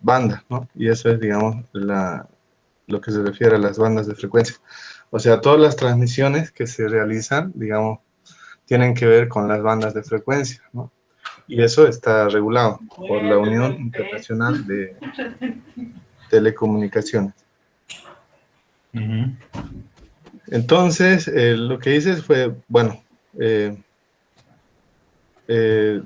banda, ¿no? Y eso es, digamos, lo que se refiere a las bandas de frecuencia. O sea, todas las transmisiones que se realizan, digamos, tienen que ver con las bandas de frecuencia, ¿no? Y eso está regulado por la Unión Internacional de Telecomunicaciones. Entonces, lo que hice fue, bueno, eh, eh,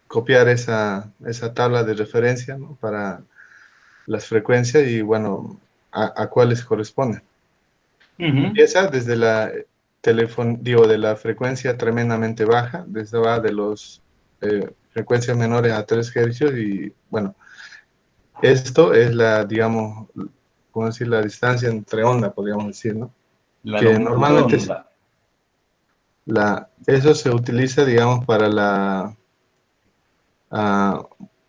copiar esa tabla de referencia, ¿no? Para las frecuencias y, bueno, a cuáles corresponden. Empieza desde la de la frecuencia tremendamente baja, desde va de los frecuencias menores a 3 Hz y, bueno, esto es digamos, ¿cómo decir? La distancia entre onda, podríamos decir, ¿no? La Que longitud de normalmente onda. eso se utiliza, digamos, para la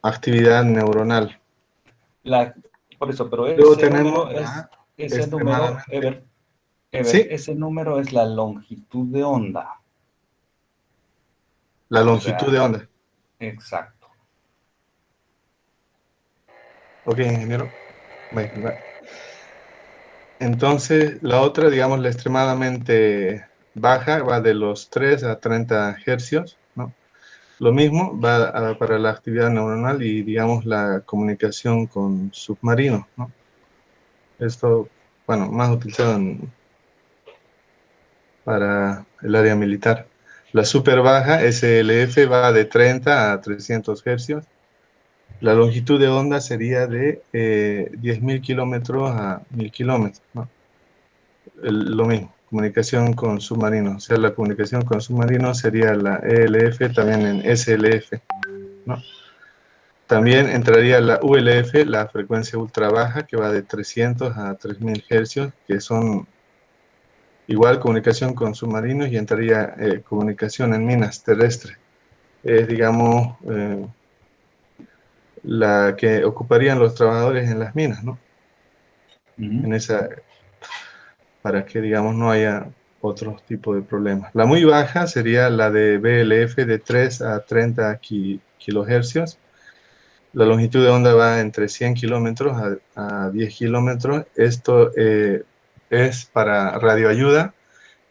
actividad neuronal. Por eso, pero Luego ese número tenemos es, la ese número, extremadamente... Ever, Sí, ese número es la longitud de onda. la O longitud de sea, onda. exacto. Ok, ingeniero. Bueno, entonces, la otra, digamos, la extremadamente baja, va de los 3 a 30 hercios, ¿no? Lo mismo va para la actividad neuronal y, digamos, la comunicación con submarinos, ¿no? Esto, bueno, más utilizado para el área militar. La super baja, SLF, va de 30 a 300 hercios. La longitud de onda sería de 10.000 kilómetros a 1.000 kilómetros, ¿no? Lo mismo, comunicación con submarinos. O sea, la comunicación con submarinos sería la ELF, también en SLF, ¿no? También entraría la ULF, la frecuencia ultra baja, que va de 300 a 3.000 hercios, que son igual comunicación con submarinos, y entraría comunicación en minas terrestres. Es, digamos, la que ocuparían los trabajadores en las minas, ¿no? En esa, para que, digamos, no haya otro tipo de problemas. La muy baja sería la de BLF, de 3 a 30 kilohercios. La longitud de onda va entre 100 kilómetros a 10 kilómetros. Esto es para radioayuda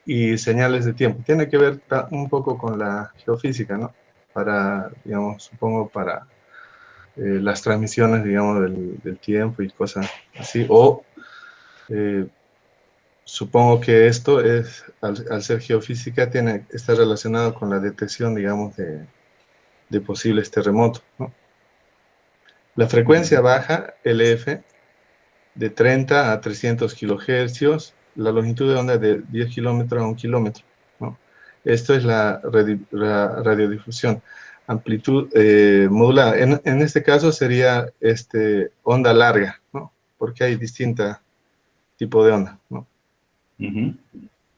y señales de tiempo. Tiene que ver un poco con la geofísica, ¿no? Para, digamos, supongo para las transmisiones, digamos, del tiempo y cosas así. O supongo que esto es, al ser geofísica, está relacionado con la detección, digamos, de posibles terremotos, ¿no? La frecuencia baja, LF, de 30 a 300 kilohercios, la longitud de onda de 10 kilómetros a 1 kilómetro, ¿no? Esto es la radiodifusión. Amplitud modulada. En este caso sería onda larga, ¿no? Porque hay distintos tipos de onda, ¿no?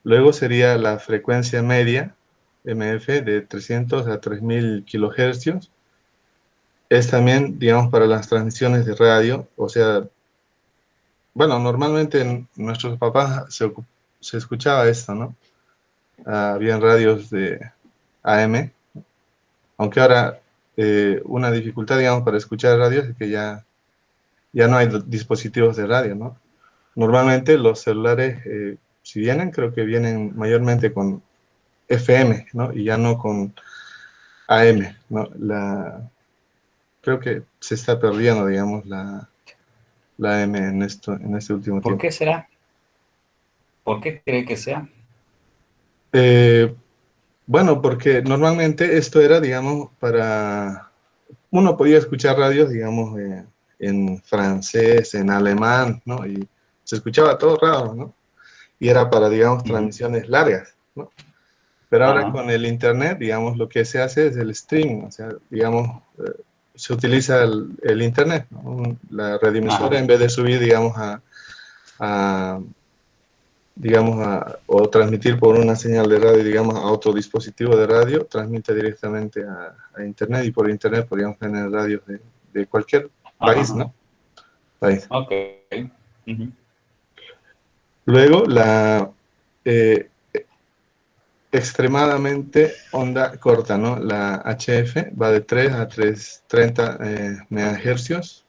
Luego sería la frecuencia media, MF, de 300 a 3000 kilohercios. Es también, digamos, para las transmisiones de radio, o sea, bueno, normalmente en nuestros papás se escuchaba esto, ¿no? Habían radios de AM, aunque ahora una dificultad, digamos, para escuchar radios es que ya no hay dispositivos de radio, ¿no? Normalmente los celulares, si vienen, creo que vienen mayormente con FM, ¿no? Y ya no con AM, ¿no? Creo que se está perdiendo, digamos, la AM en este último ¿Por tiempo. qué será? ¿Por qué cree que sea? Bueno, porque normalmente esto era, digamos, uno podía escuchar radios, digamos, en francés, en alemán, ¿no? Y se escuchaba todo raro, ¿no? Y era para, digamos, transmisiones largas, ¿no? Pero ahora con el internet, digamos, lo que se hace es el streaming, o sea, digamos, se utiliza el internet, ¿no? La radioemisora, en vez de subir, digamos, digamos, o transmitir por una señal de radio, digamos, a otro dispositivo de radio, transmite directamente a internet, y por internet podríamos tener radios de cualquier país, ¿no? País. Ok. Luego, la eh, extremadamente onda corta, ¿no? La HF va de 3 a 330 megahercios.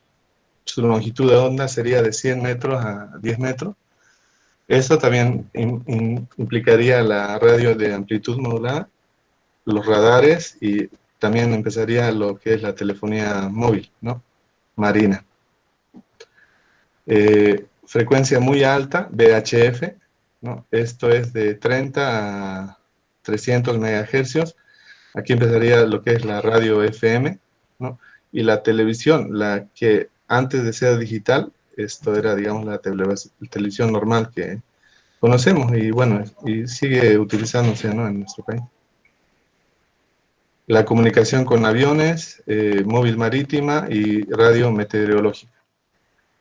su longitud de onda sería de 100 metros a 10 metros. Esto también implicaría la radio de amplitud modulada, los radares y también empezaría lo que es la telefonía móvil, ¿no? Marina. Frecuencia muy alta, VHF, ¿no? Esto es de 30 a 300 MHz. Aquí empezaría lo que es la radio FM, ¿no? Y la televisión, la que antes de ser digital, esto era, digamos, la televisión normal que conocemos y bueno, y sigue utilizándose, ¿no? En nuestro país. La comunicación con aviones, móvil marítima y radio meteorológica.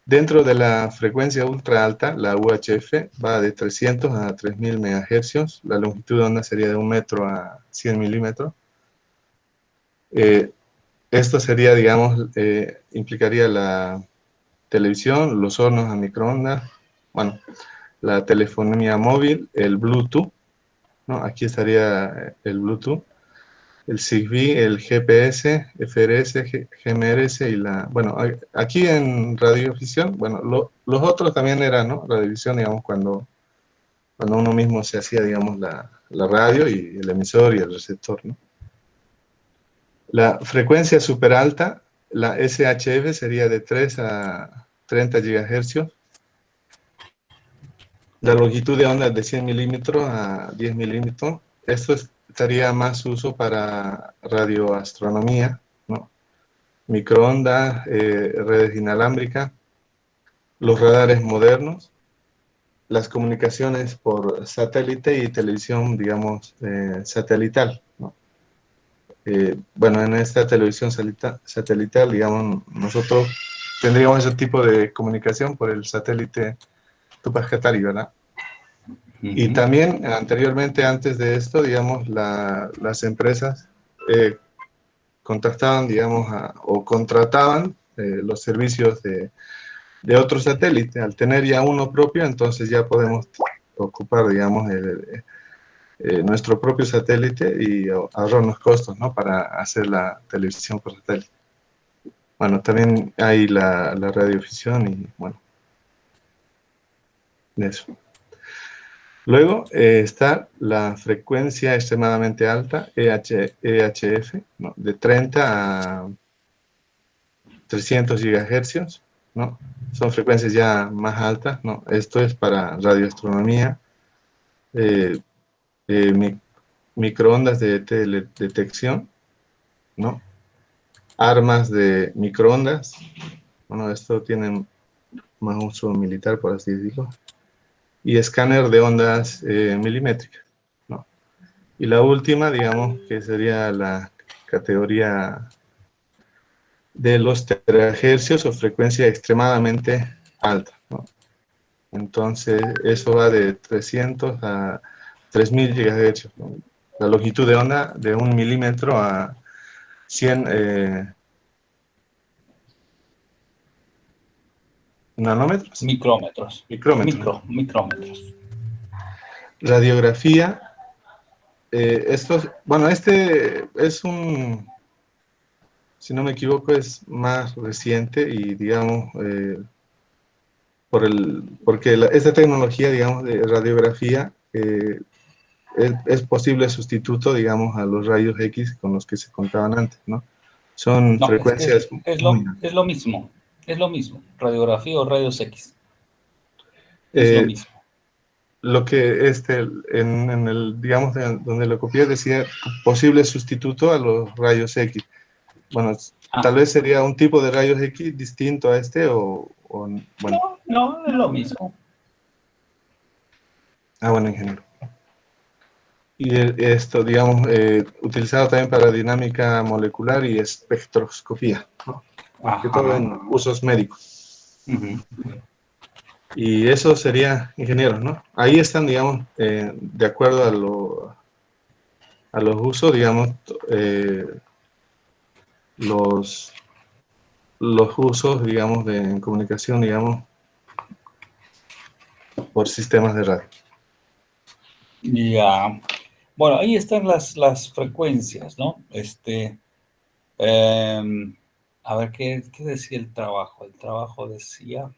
Dentro de la frecuencia ultra alta, la UHF va de 300 a 3000 MHz, la longitud de onda sería de 1 metro a 100 milímetros. Esto sería, digamos, implicaría la televisión, los hornos a microondas, bueno, la telefonía móvil, el Bluetooth, ¿no? Aquí estaría el Bluetooth, el Zigbee, el GPS, FRS, GMRS y la... Bueno, aquí en radiovisión, bueno, los otros también eran, ¿no? Radiovisión, digamos, cuando uno mismo se hacía, digamos, la radio y el emisor y el receptor, ¿no? La frecuencia super alta, la SHF, sería de 3 a 30 GHz. La longitud de onda es de 100 milímetros a 10 milímetros. Esto estaría más uso para radioastronomía, ¿no? Microondas, redes inalámbricas, los radares modernos, las comunicaciones por satélite y televisión, digamos, satelital, ¿no? Bueno, en esta televisión satelital, digamos, nosotros tendríamos ese tipo de comunicación por el satélite Tupac Katari, ¿verdad? Y también anteriormente, antes de esto, digamos, las empresas contactaban, digamos, o contrataban los servicios de otro satélite. Al tener ya uno propio, entonces ya podemos ocupar, digamos, nuestro propio satélite y ahorrarnos costos, ¿no? Para hacer la televisión por satélite. Bueno, también hay la radiodifusión y, bueno, eso. Luego está la frecuencia extremadamente alta, EHF, ¿no? De 30 a 300 GHz, ¿no? Son frecuencias ya más altas, ¿no? Esto es para radioastronomía, microondas de teledetección, ¿no? Armas de microondas, bueno, esto tiene más uso militar, por así decirlo, y escáner de ondas milimétricas, ¿no? Y la última, digamos, que sería la categoría de los terahercios o frecuencia extremadamente alta, ¿no? Entonces, eso va de 300 a 3000 GHz, ¿no? La longitud de onda de 1 milímetro a 100 nanómetros. Micrómetros. Micrómetros. Micrómetros. Radiografía. Bueno, este es si no me equivoco, es más reciente y, digamos, porque esta tecnología, digamos, de radiografía es posible sustituto, digamos, a los rayos X con los que se contaban antes, ¿no? Son No, frecuencias muy es lo mismo. Es lo mismo. Radiografía o rayos X. Es lo eh, mismo. lo que en el, digamos, donde lo copié decía posible sustituto a los rayos X. Bueno, tal vez sería un tipo de rayos X distinto a este bueno. No, es lo mismo. Bueno, ingeniero. Y esto, digamos, utilizado también para dinámica molecular y espectroscopía, ¿no? Más que todo en usos médicos. Y eso sería ingenieros, ¿no? Ahí están, digamos, de acuerdo a los usos, digamos, los usos, digamos, en comunicación, digamos, por sistemas de radio. Ya. Bueno, ahí están las frecuencias, ¿no? A ver, ¿qué decía el trabajo? El trabajo decía...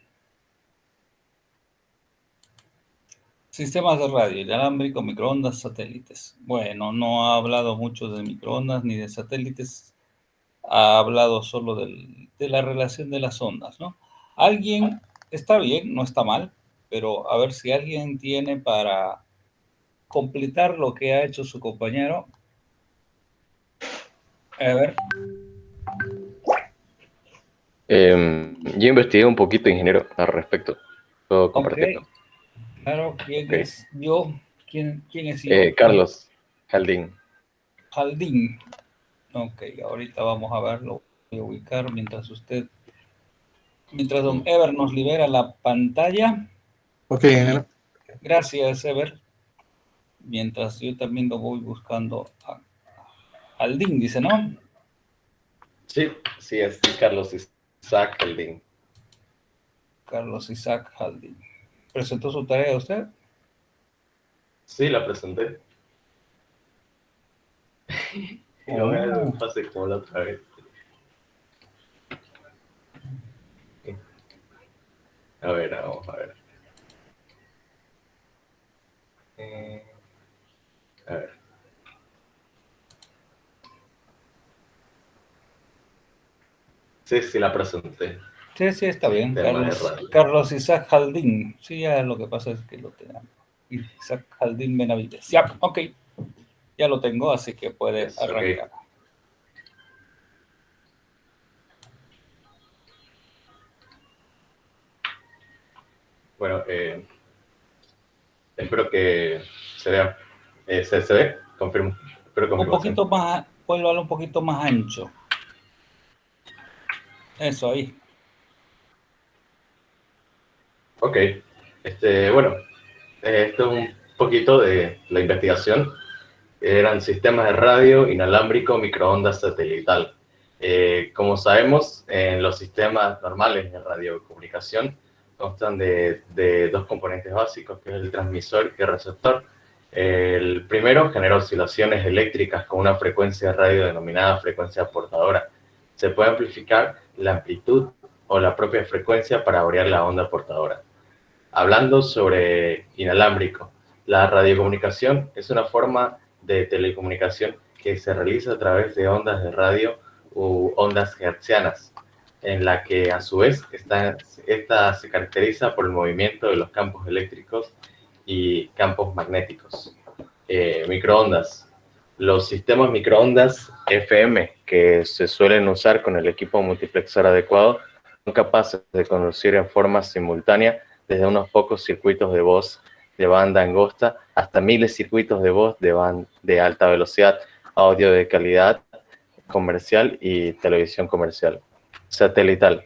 Sistemas de radio, inalámbrico, microondas, satélites. Bueno, no ha hablado mucho de microondas ni de satélites, ha hablado solo de la relación de las ondas, ¿no? Alguien, está bien, no está mal, pero a ver si alguien tiene para completar lo que ha hecho su compañero. A ver. Yo investigué un poquito, ingeniero, al respecto. Puedo Ok, compartirlo. claro, ¿quién Okay. es yo? ¿Quién es yo? Carlos Jaldín. Jaldín. Ok, ahorita vamos a verlo. Voy a ubicar mientras don Ever nos libera la pantalla. Ok, Y ingeniero. gracias, Ever. Mientras yo también lo voy buscando a Jaldín, dice, ¿no? Sí, sí, es Carlos Isaac Jaldín. Carlos Isaac Jaldín. ¿Presentó su tarea usted? Sí, la presenté. Y no me lo pasé como la otra vez. A ver, vamos a ver. A ver. Sí, sí, la presenté. Sí, está bien. Temas de radio. Carlos Isaac Jaldín. Sí, ya lo que pasa es que lo tenemos. Isaac Jaldín Benavides. Ya, ok. Ya lo tengo, así que puede Yes, arrancar. okay. Bueno, espero que se vea. ¿Se ve? Confirmo. Espero Un confirmación. poquito más, puedo un poquito más ancho. Eso ahí. Ok. Bueno, esto es un poquito de la investigación. Eran sistemas de radio, inalámbrico, microondas, satelital. Como sabemos, en los sistemas normales de radiocomunicación constan de dos componentes básicos, que es el transmisor y el receptor. El primero genera oscilaciones eléctricas con una frecuencia de radio denominada frecuencia portadora. Se puede amplificar la amplitud o la propia frecuencia para variar la onda portadora. Hablando sobre inalámbrico, la radiocomunicación es una forma de telecomunicación que se realiza a través de ondas de radio u ondas hertzianas, en la que a su vez esta se caracteriza por el movimiento de los campos eléctricos y campos magnéticos. Microondas. Los sistemas microondas FM que se suelen usar con el equipo multiplexor adecuado son capaces de conducir en forma simultánea desde unos pocos circuitos de voz de banda angosta hasta miles de circuitos de voz de alta velocidad, audio de calidad comercial y televisión comercial. Satelital.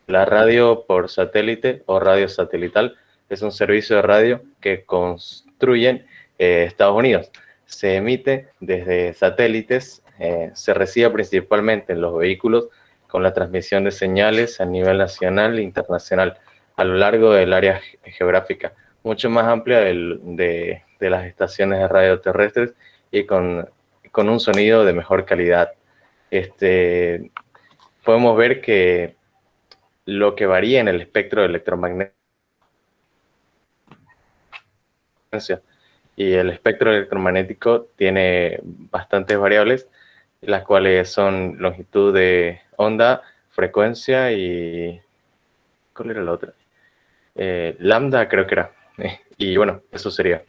La radio por satélite o radio satelital es un servicio de radio que construyen Estados Unidos. Se emite desde satélites, se recibe principalmente en los vehículos con la transmisión de señales a nivel nacional e internacional a lo largo del área geográfica, mucho más amplia de las estaciones de radio terrestres y con un sonido de mejor calidad. Podemos ver que lo que varía en el espectro electromagnético y el espectro electromagnético tiene bastantes variables, las cuales son longitud de onda, frecuencia y... ¿cuál era la otra? Lambda creo que era. Y bueno, eso sería.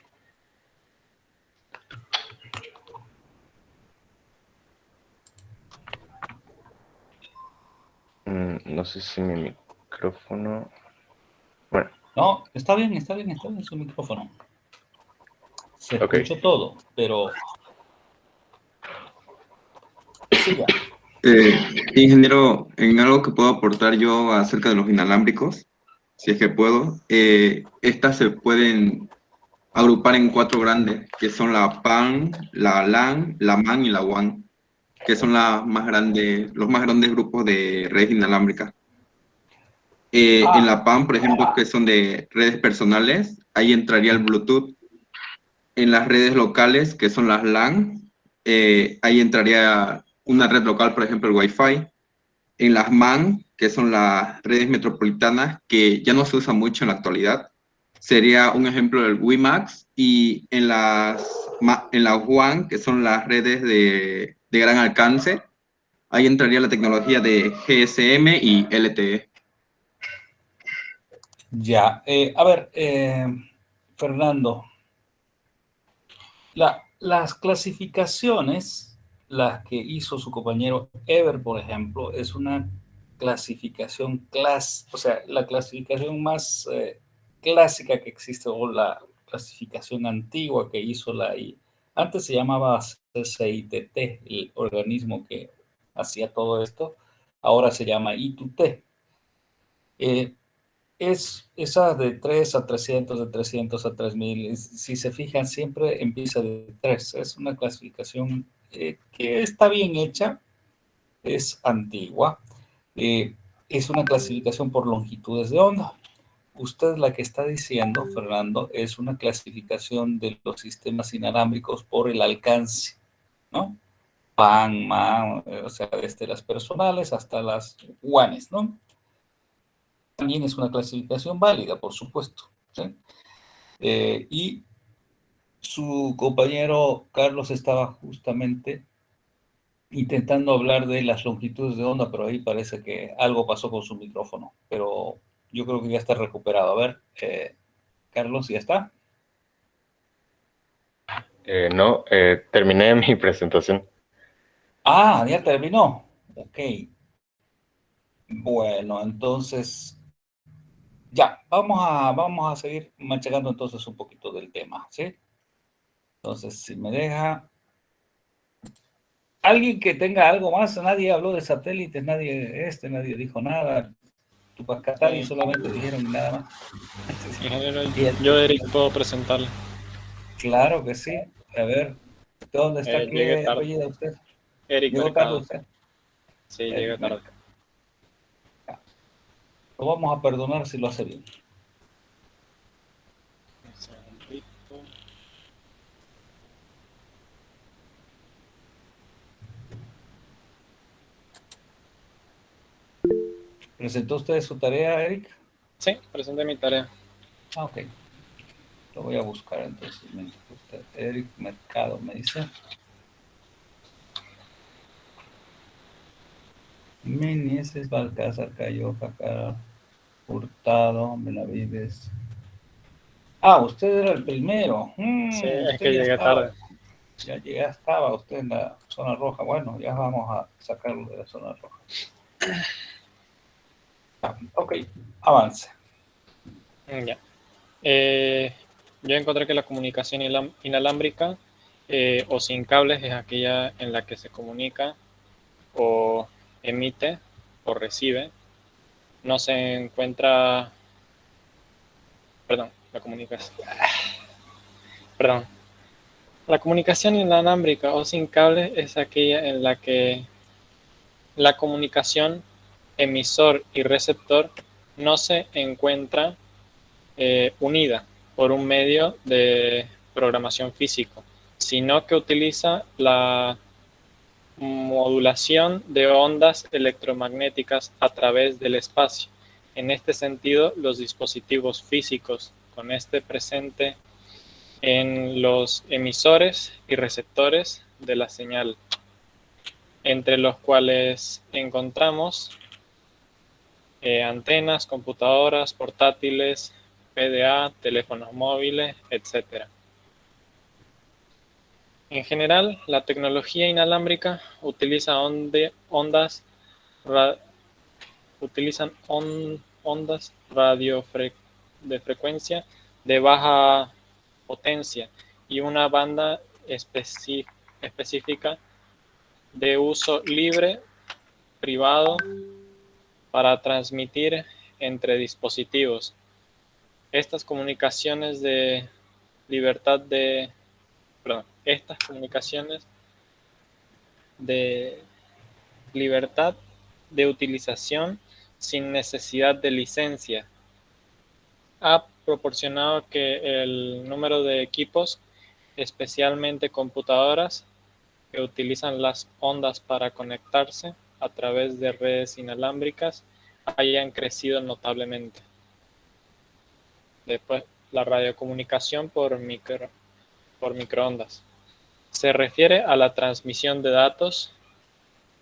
No sé si mi micrófono... Bueno. No, está bien su micrófono. Se escuchó todo, pero... Siga. Ingeniero, en algo que puedo aportar yo acerca de los inalámbricos, si es que puedo, estas se pueden agrupar en 4 grandes, que son la PAN, la LAN, la MAN y la WAN, que son los más grandes grupos de redes inalámbricas. En la PAN, por ejemplo, que son de redes personales, ahí entraría el Bluetooth. En las redes locales, que son las LAN, ahí entraría una red local, por ejemplo, el Wi-Fi. en las MAN, que son las redes metropolitanas, que ya no se usa mucho en la actualidad. Sería un ejemplo del WiMAX, y en las WAN, que son las redes de gran alcance, ahí entraría la tecnología de GSM y LTE. Ya, a ver, Fernando, las clasificaciones, las que hizo su compañero Ever, por ejemplo, es una clasificación o sea, la clasificación más clásica que existe, o la clasificación antigua que hizo antes se llamaba CCITT, el organismo que hacía todo esto, ahora se llama I2T. Es esa de 3 a 300, de 300 a 3000. Si se fijan, siempre empieza de 3. Es una clasificación que está bien hecha, es antigua. Es una clasificación por longitudes de onda. Usted la que está diciendo, Fernando, es una clasificación de los sistemas inalámbricos por el alcance, ¿no? PAN, MAN, o sea, desde las personales hasta las WANs, ¿no? También es una clasificación válida, por supuesto, ¿sí? Y su compañero Carlos estaba justamente intentando hablar de las longitudes de onda, pero ahí parece que algo pasó con su micrófono, pero yo creo que ya está recuperado. A ver, Carlos, ¿ya está? No, terminé mi presentación. Ah, ya terminó. Ok. Bueno, entonces, ya, vamos a seguir machacando entonces un poquito del tema, ¿sí? Entonces, si me deja... Alguien que tenga algo más, nadie habló de satélites, nadie dijo nada. Tupacatari solamente dijeron nada más. Ingeniero, yo, Eric, puedo presentarle. Claro que sí. A ver, ¿de dónde está? Llegué ¿Qué tarde. apellido usted? Eric ¿Llegó Mercado. tarde usted? Sí, llegué tarde. Lo vamos a perdonar si lo hace bien. Un segundito. ¿Presentó usted su tarea, Eric? Sí, presenté mi tarea. Ah, ok. Lo voy a buscar entonces. Usted, Eric Mercado, me dice. Meneses, Balcázar, Cayo, Jacara, Hurtado, Benavides. Ah, usted era el primero. Sí, es Usted que ya llegué estaba. tarde. Ya estaba usted en la zona roja. Bueno, ya vamos a sacarlo de la zona roja. Ok, avance. Ya. Yo encontré que la comunicación inalámbrica o sin cables es aquella en la que se comunica o emite o recibe. No se encuentra... Perdón, la comunicación... Perdón. La comunicación inalámbrica o sin cables es aquella en la que la comunicación emisor y receptor no se encuentra unida por un medio de programación físico, sino que utiliza la modulación de ondas electromagnéticas a través del espacio. En este sentido, los dispositivos físicos con este presente en los emisores y receptores de la señal, entre los cuales encontramos antenas, computadoras, portátiles, PDA, teléfonos móviles, etc. En general, la tecnología inalámbrica utiliza ondas de frecuencia de baja potencia y una banda específica de uso libre, privado, para transmitir entre dispositivos. Estas comunicaciones de libertad de utilización sin necesidad de licencia ha proporcionado que el número de equipos, especialmente computadoras, que utilizan las ondas para conectarse a través de redes inalámbricas hayan crecido notablemente. Después, la radiocomunicación por microondas. Se refiere a la transmisión de datos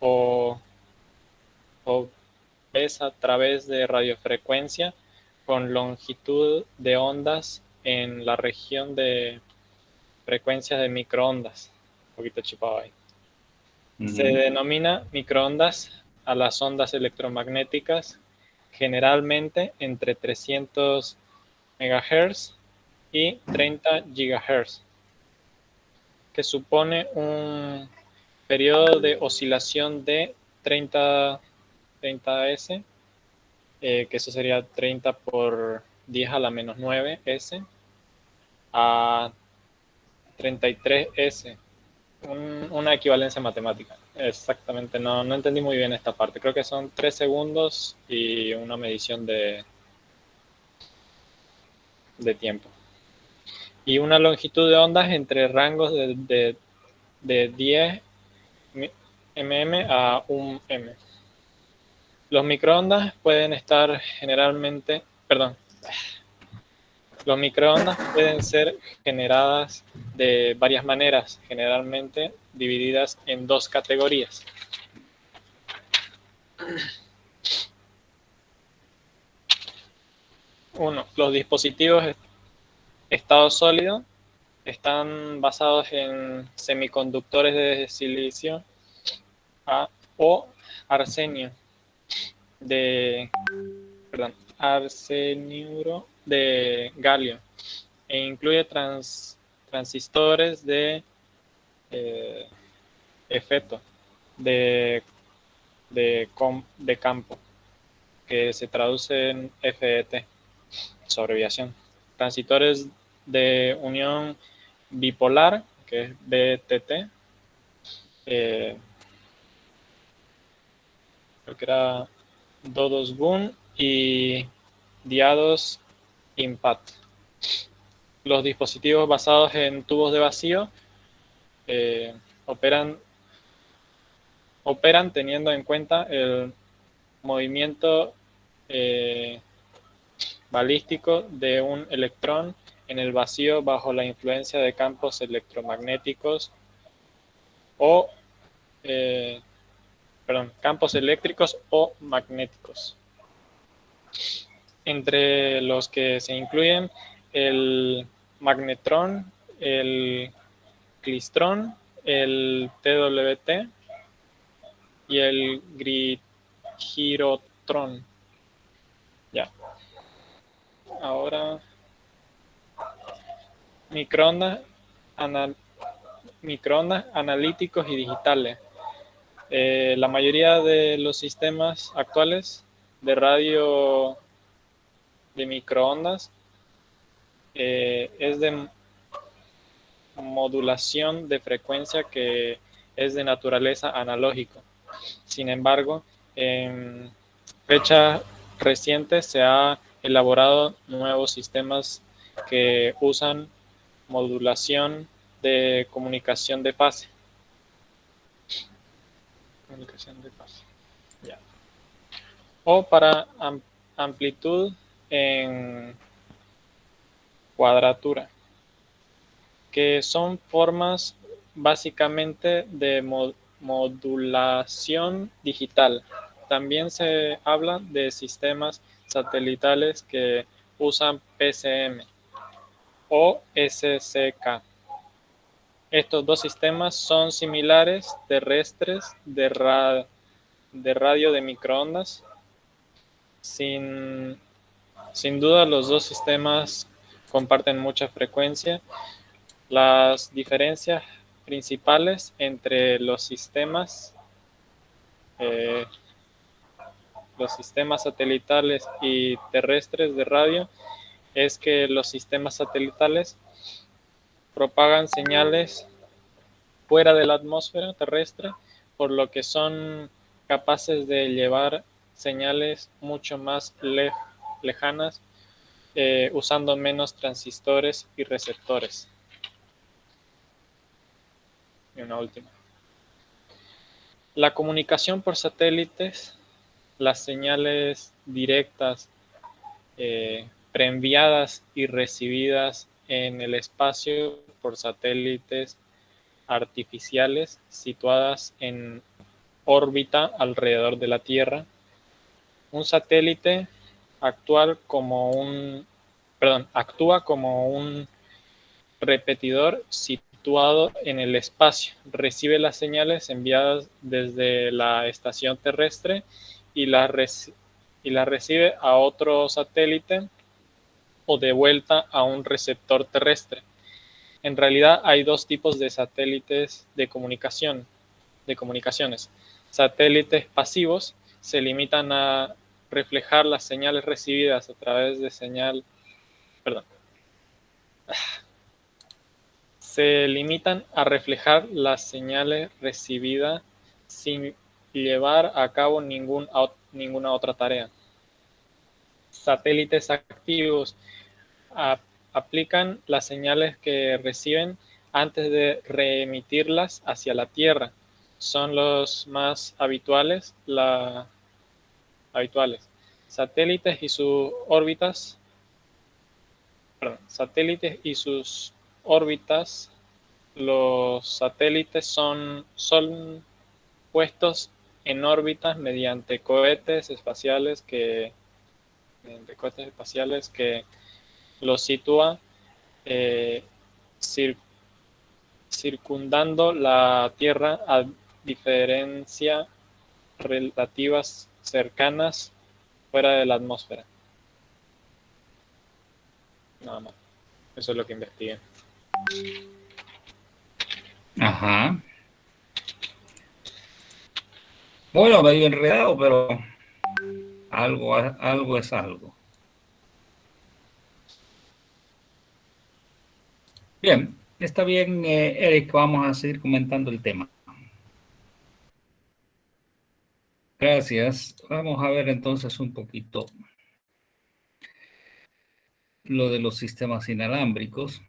o es a través de radiofrecuencia con longitud de ondas en la región de frecuencias de microondas. Un poquito chipado ahí. Se denomina microondas a las ondas electromagnéticas, generalmente entre 300 MHz y 30 GHz, que supone un periodo de oscilación de 30 S, que eso sería 30 por 10 a la menos 9 S, a 33 S. Una equivalencia matemática. Exactamente, no entendí muy bien esta parte. Creo que son 3 segundos y una medición de tiempo. Y una longitud de ondas entre rangos de 10 mm a 1 m. Los microondas pueden estar los microondas pueden ser generadas de varias maneras, generalmente divididas en dos categorías. Uno, los dispositivos estado sólido están basados en semiconductores de silicio o arsenio arseniuro de galio, e incluye transistores de efecto de campo, que se traduce en FET, su abreviación. Transistores de unión bipolar, que es BTT, creo que era Dodos Boon, y diodos IMPACT. Los dispositivos basados en tubos de vacío operan teniendo en cuenta el movimiento balístico de un electrón en el vacío bajo la influencia de campos electromagnéticos campos eléctricos o magnéticos, entre los que se incluyen el magnetrón, el clistrón, el TWT y el girotrón. Ya. Ahora, microondas analíticos y digitales. La mayoría de los sistemas actuales de radio de microondas es de modulación de frecuencia que es de naturaleza analógica. Sin embargo, en fechas recientes se han elaborado nuevos sistemas que usan modulación de comunicación de fase. Ya. O para amplitud en cuadratura, que son formas básicamente de modulación digital. También se habla de sistemas satelitales que usan PCM o SCK. Estos dos sistemas son similares terrestres de radio de microondas. Sin duda, los dos sistemas comparten mucha frecuencia. Las diferencias principales entre los sistemas satelitales y terrestres de radio es que los sistemas satelitales propagan señales fuera de la atmósfera terrestre, por lo que son capaces de llevar señales mucho más lejanas, usando menos transistores y receptores. Y una última. La comunicación por satélites, las señales directas, preenviadas y recibidas en el espacio por satélites artificiales situadas en órbita alrededor de la Tierra. Un satélite actúa como un repetidor situado en el espacio. Recibe las señales enviadas desde la estación terrestre y las recibe a otro satélite o de vuelta a un receptor terrestre. En realidad hay dos tipos de satélites de comunicaciones. Satélites pasivos se limitan a reflejar las señales recibidas a través de se limitan a reflejar las señales recibidas sin llevar a cabo ninguna otra tarea. Satélites activos aplican las señales que reciben antes de reemitirlas hacia la Tierra. Son los más habituales. Satélites y sus órbitas. Los satélites son puestos en órbitas mediante cohetes espaciales que los sitúa circundando la Tierra a diferencias relativas cercanas fuera de la atmósfera. Nada más. Eso es lo que investigué. Ajá. Bueno, medio enredado, pero algo es algo. Bien, está bien, Eric, vamos a seguir comentando el tema. Gracias. Vamos a ver entonces un poquito lo de los sistemas inalámbricos.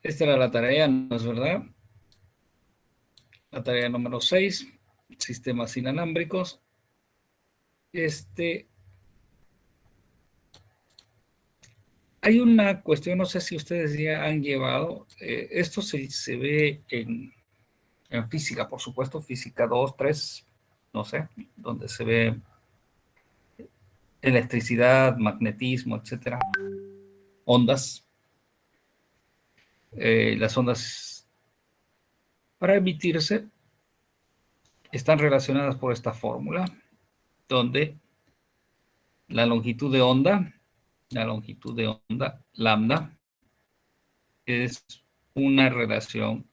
Esta era la tarea, ¿no es verdad? La tarea número 6, sistemas inalámbricos. Hay una cuestión, no sé si ustedes ya han llevado, esto se ve en física, por supuesto, física 2, 3, no sé, donde se ve electricidad, magnetismo, etcétera, ondas. Las ondas para emitirse están relacionadas por esta fórmula, donde la longitud de onda lambda es una relación.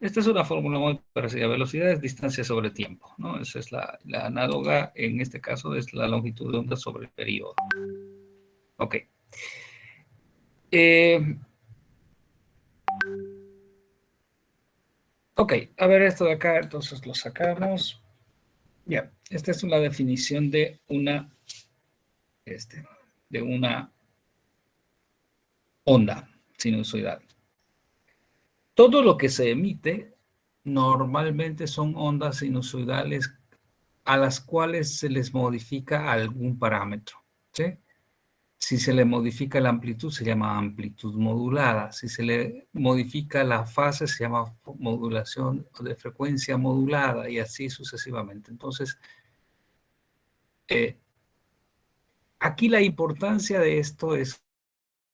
Esta es una fórmula muy parecida. Velocidad es distancia sobre tiempo, ¿no? Esa es la análoga, en este caso es la longitud de onda sobre el periodo. Ok. Ok, a ver esto de acá, entonces lo sacamos. Ya, esta es una definición de una onda sinusoidal. Todo lo que se emite normalmente son ondas sinusoidales a las cuales se les modifica algún parámetro, ¿sí? Si se le modifica la amplitud, se llama amplitud modulada. Si se le modifica la fase, se llama modulación de frecuencia modulada, y así sucesivamente. Entonces, aquí la importancia de esto es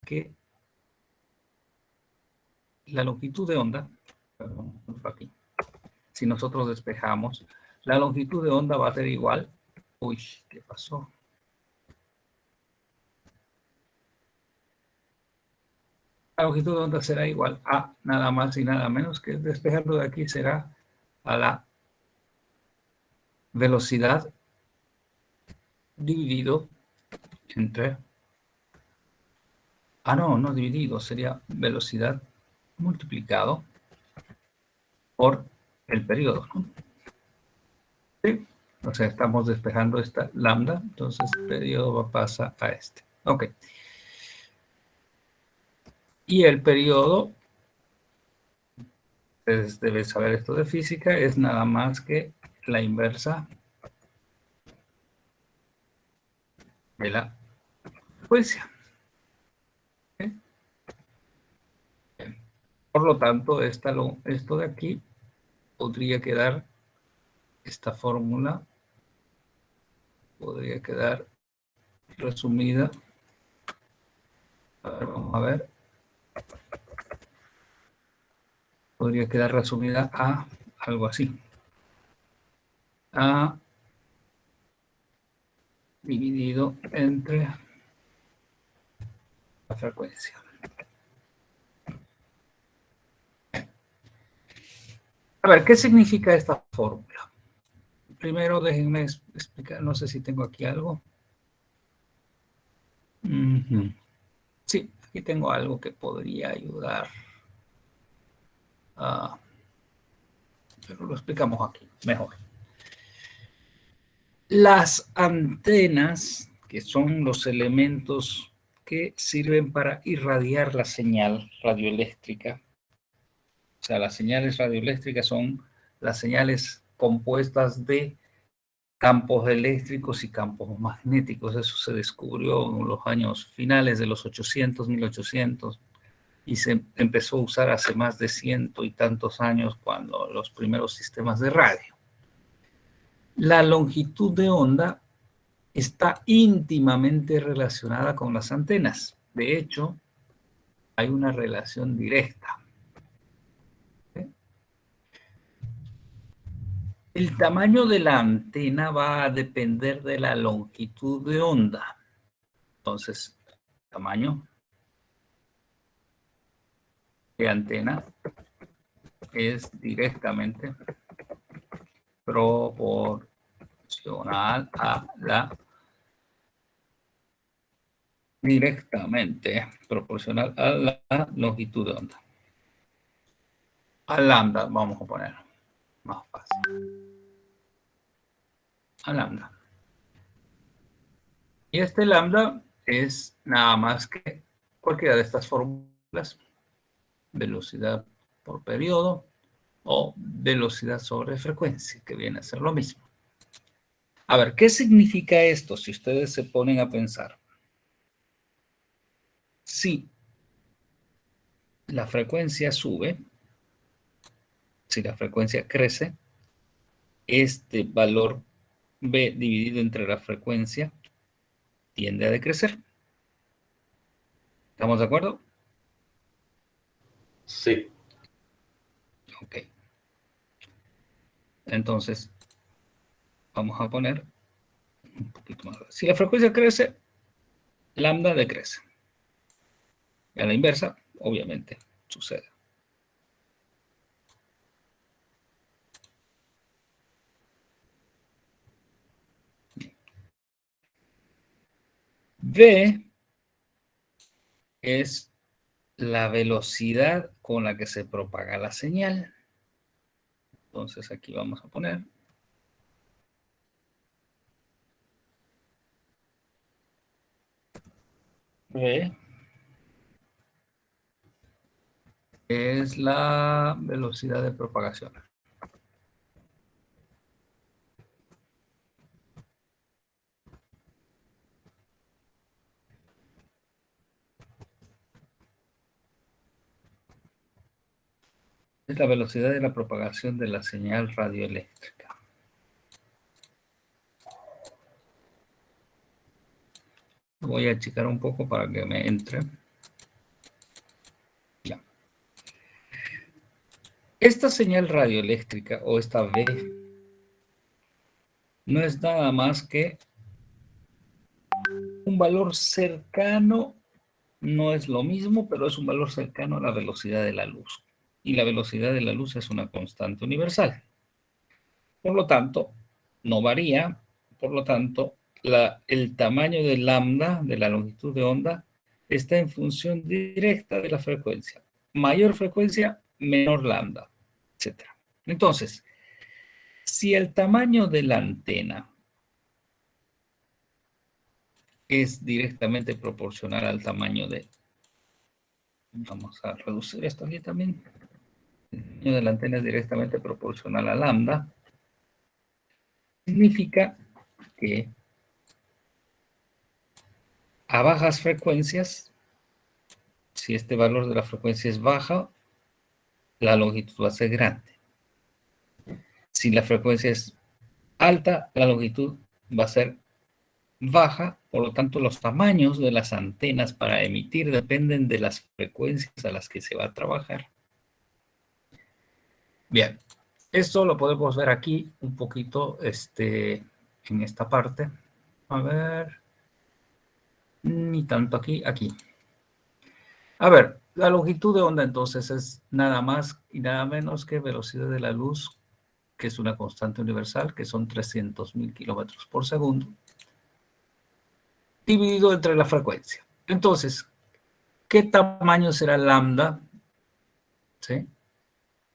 que la longitud de onda, perdón, aquí, si nosotros despejamos, la longitud de onda va a ser igual. Uy, ¿qué pasó? La longitud de onda será igual a nada más y nada menos que despejarlo de aquí será a la velocidad dividido entre... no dividido, sería velocidad multiplicado por el periodo, ¿no? ¿Sí? O sea, estamos despejando esta lambda, entonces el periodo pasa a este. Ok. Y el periodo ustedes deben saber esto de física, es nada más que la inversa de la frecuencia. ¿Okay? Por lo tanto, esto de aquí podría quedar, esta fórmula podría quedar resumida. A ver, vamos a ver. Podría quedar resumida a algo así. A dividido entre la frecuencia. A ver, ¿qué significa esta fórmula? Primero déjenme explicar, no sé si tengo aquí algo. Sí, aquí tengo algo que podría ayudar. Pero lo explicamos aquí, mejor. Las antenas, que son los elementos que sirven para irradiar la señal radioeléctrica. O sea, las señales radioeléctricas son las señales compuestas de campos eléctricos y campos magnéticos. Eso se descubrió en los años finales de los 800, 1800, y se empezó a usar hace más de 100 y tantos años cuando los primeros sistemas de radio. La longitud de onda está íntimamente relacionada con las antenas. De hecho, hay una relación directa. El tamaño de la antena va a depender de la longitud de onda. Entonces, tamaño de antena es directamente proporcional a la longitud de onda. A lambda, vamos a poner más fácil. A lambda. Y este lambda es nada más que cualquiera de estas fórmulas: velocidad por periodo o velocidad sobre frecuencia, que viene a ser lo mismo. A ver, ¿qué significa esto si ustedes se ponen a pensar? Si la frecuencia sube, si la frecuencia crece, este valor B dividido entre la frecuencia tiende a decrecer. ¿Estamos de acuerdo? Sí. Ok. Entonces, vamos a poner un poquito más. Si la frecuencia crece, lambda decrece. Y a la inversa, obviamente, sucede. V es la velocidad con la que se propaga la señal. Entonces aquí vamos a poner V es la velocidad de propagación. Es la velocidad de la propagación de la señal radioeléctrica. Voy a achicar un poco para que me entre. Ya. Esta señal radioeléctrica, o esta V, no es nada más que un valor cercano, no es lo mismo, pero es un valor cercano a la velocidad de la luz. Y la velocidad de la luz es una constante universal. Por lo tanto, no varía. Por lo tanto, el tamaño de lambda, de la longitud de onda, está en función directa de la frecuencia. Mayor frecuencia, menor lambda, etc. Entonces, si el tamaño de la antena es directamente proporcional al tamaño de... Vamos a reducir esto aquí también. el tamaño de la antena es directamente proporcional a lambda, significa que a bajas frecuencias, si este valor de la frecuencia es baja, la longitud va a ser grande. Si la frecuencia es alta, la longitud va a ser baja, por lo tanto los tamaños de las antenas para emitir dependen de las frecuencias a las que se va a trabajar. Bien, esto lo podemos ver aquí un poquito en esta parte. A ver, ni tanto aquí, aquí. A ver, la longitud de onda entonces es nada más y nada menos que velocidad de la luz, que es una constante universal, que son 300.000 kilómetros por segundo, dividido entre la frecuencia. Entonces, ¿qué tamaño será lambda? ¿Sí?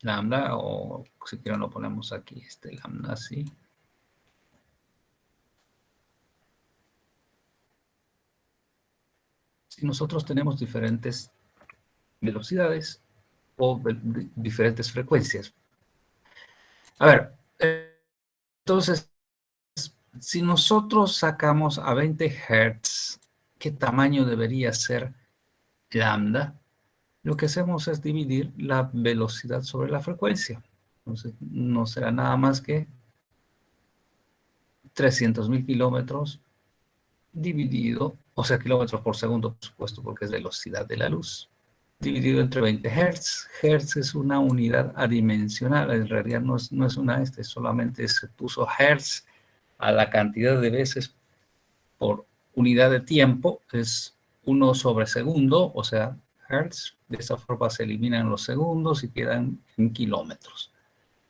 Lambda, o si quieren lo ponemos aquí, lambda así. Si nosotros tenemos diferentes velocidades o diferentes frecuencias. A ver, entonces, si nosotros sacamos a 20 Hz, ¿qué tamaño debería ser lambda? Lo que hacemos es dividir la velocidad sobre la frecuencia. Entonces, no será nada más que 300.000 kilómetros dividido, o sea, kilómetros por segundo, por supuesto, porque es velocidad de la luz, dividido entre 20 Hz. Hertz es una unidad adimensional, en realidad no es una, solamente se puso Hertz a la cantidad de veces por unidad de tiempo, es 1 sobre segundo, o sea, Hertz. De esa forma se eliminan los segundos y quedan en kilómetros.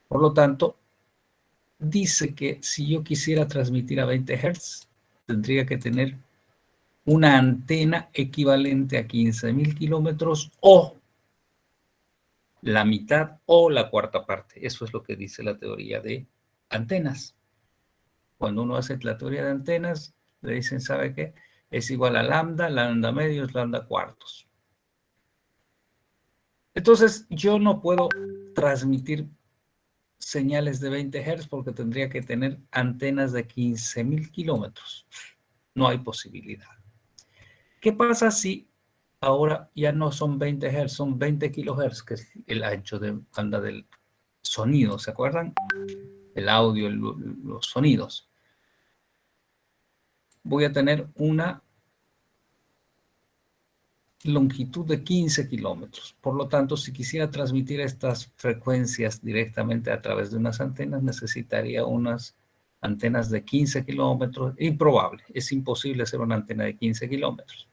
Por lo tanto, dice que si yo quisiera transmitir a 20 Hz, tendría que tener una antena equivalente a 15.000 kilómetros o la mitad o la cuarta parte. Eso es lo que dice la teoría de antenas. Cuando uno hace la teoría de antenas, le dicen, ¿sabe qué? Es igual a lambda medios, lambda cuartos. Entonces, yo no puedo transmitir señales de 20 Hz porque tendría que tener antenas de 15.000 kilómetros. No hay posibilidad. ¿Qué pasa si ahora ya no son 20 Hz, son 20 kilohertz, que es el ancho de banda del sonido? ¿Se acuerdan? El audio, los sonidos. Voy a tener una longitud de 15 kilómetros. Por lo tanto, si quisiera transmitir estas frecuencias directamente a través de unas antenas, necesitaría unas antenas de 15 kilómetros. Improbable, es imposible hacer una antena de 15 kilómetros.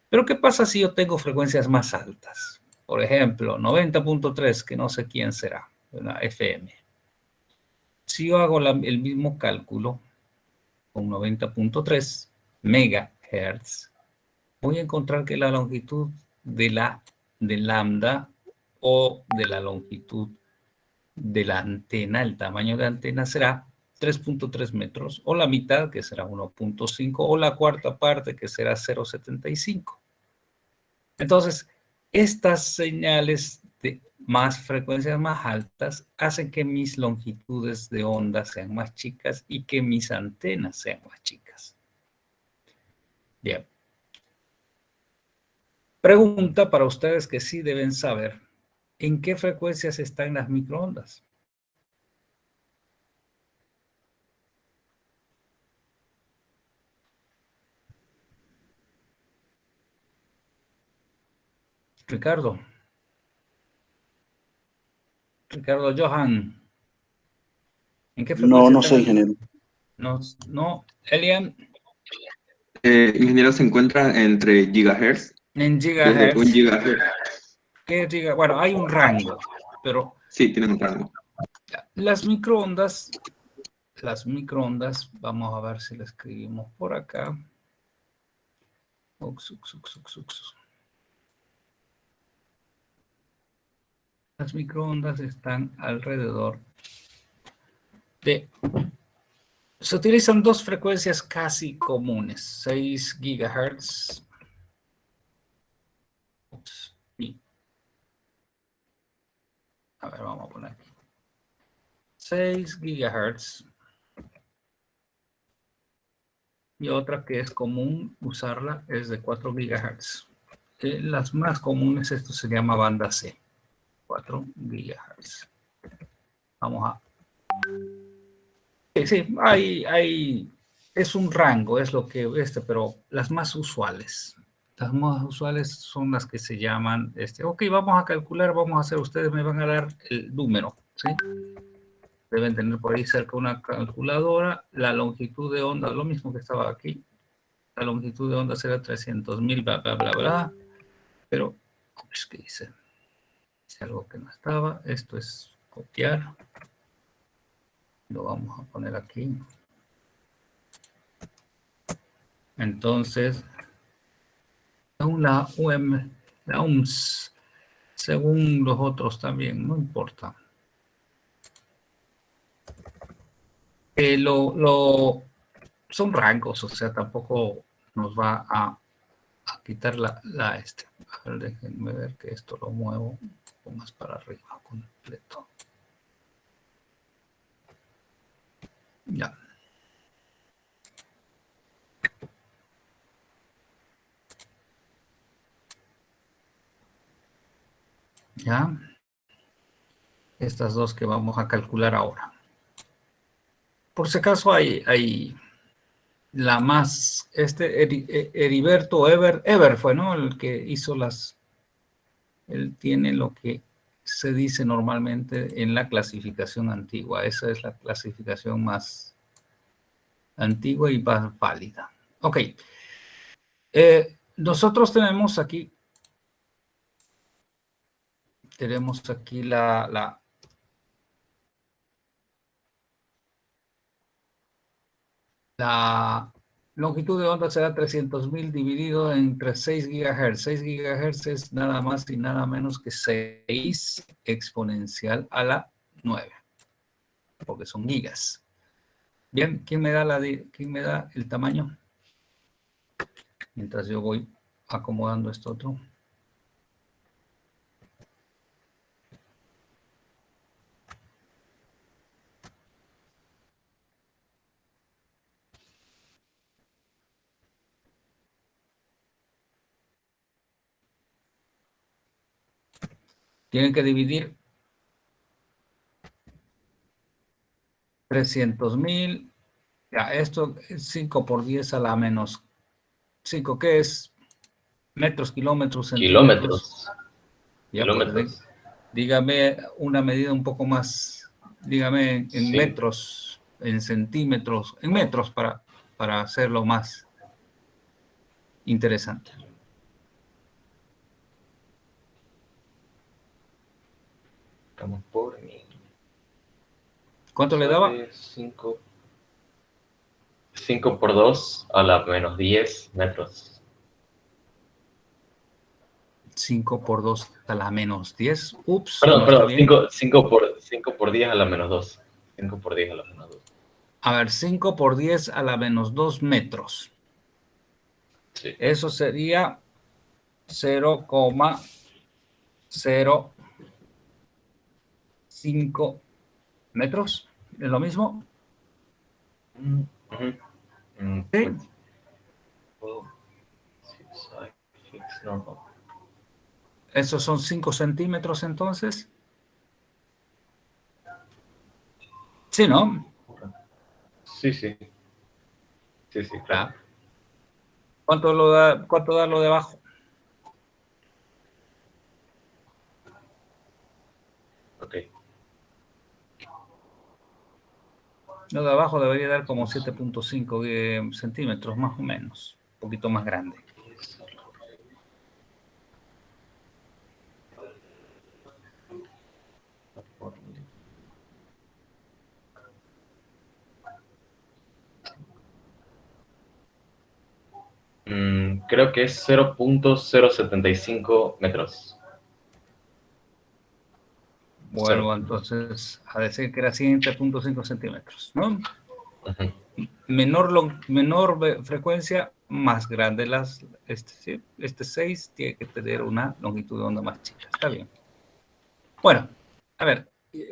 Pero ¿qué pasa si yo tengo frecuencias más altas? Por ejemplo, 90.3, que no sé quién será, una FM. Si yo hago el mismo cálculo con 90.3 megahertz, voy a encontrar que la longitud de lambda o de la longitud de la antena, el tamaño de antena será 3.3 metros, o la mitad, que será 1.5, o la cuarta parte, que será 0.75. Entonces, estas señales de frecuencias más altas hacen que mis longitudes de onda sean más chicas y que mis antenas sean más chicas. Bien. Pregunta para ustedes que sí deben saber. ¿En qué frecuencias están las microondas? Ricardo Johan. ¿En qué frecuencia? No soy ingeniero. No, Elian. Ingeniero, se encuentra entre gigahertz. En Desde gigahertz. 1 gigahertz. ¿Qué bueno, hay un rango, pero Sí, tienen un rango. las microondas, vamos a ver si la escribimos por acá. Las microondas están alrededor de... Se utilizan dos frecuencias casi comunes, 6 gigahertz y A ver, vamos a poner aquí. 6 gigahertz. Y otra que es común usarla es de 4 gigahertz. Las más comunes, esto se llama banda C. 4 gigahertz. Vamos a... Sí, es un rango, es lo que pero las más usuales. Las más usuales son las que se llaman, ok, vamos a calcular, vamos a hacer, ustedes me van a dar el número, ¿sí? Deben tener por ahí cerca una calculadora, la longitud de onda, lo mismo que estaba aquí. La longitud de onda será 300.000, bla, bla, bla, bla. Pero, ¿qué dice? Dice algo que no estaba. Esto es copiar. Lo vamos a poner aquí. Entonces, según la UMS, según los otros también, no importa. Son rangos, o sea, tampoco nos va a quitar A ver, déjenme ver que esto lo muevo un poco más para arriba completo. Ya. Ya. Estas dos que vamos a calcular ahora. Por si acaso hay la más, Heriberto Eber fue, ¿no? El que hizo él tiene lo que se dice normalmente en la clasificación antigua. Esa es la clasificación más antigua y más válida. Ok. Nosotros tenemos aquí la longitud de onda será 300.000 dividido entre 6 GHz. 6 GHz es nada más y nada menos que 6 exponencial a la 9, porque son gigas. Bien, ¿quién me da el tamaño? Mientras yo voy acomodando esto otro. Tienen que dividir 300.000. Ya, esto es 5 por 10 a la menos 5, ¿qué es? Metros, kilómetros, Kilómetros. Ya, Kilómetros. pues, dígame una medida un poco más, dígame en Sí. metros, en centímetros, en metros para hacerlo más interesante. Estamos por mí. ¿Cuánto le daba? 5 por 2 a la menos 10 metros. 5 por 2 a la menos 10. Ups. Perdón, 5 por 10 a la menos 2. 5 por 10 a la menos 2. A ver, 5 por 10 a la menos 2 metros. Sí. Eso sería 0,05 metros. ¿Es lo mismo? Sí. ¿Esos son 5 centímetros entonces? Sí, ¿no? Sí, claro. ¿Cuánto da lo de abajo? Ok. Lo de abajo debería dar como 7.5 centímetros, más o menos. Un poquito más grande. Creo que es 0.075 metros. Bueno, entonces, a decir que era 7.5 centímetros, ¿no? Uh-huh. Menor frecuencia, más grande ¿sí? 6 tiene que tener una longitud de onda más chica. Está bien. Bueno, A ver,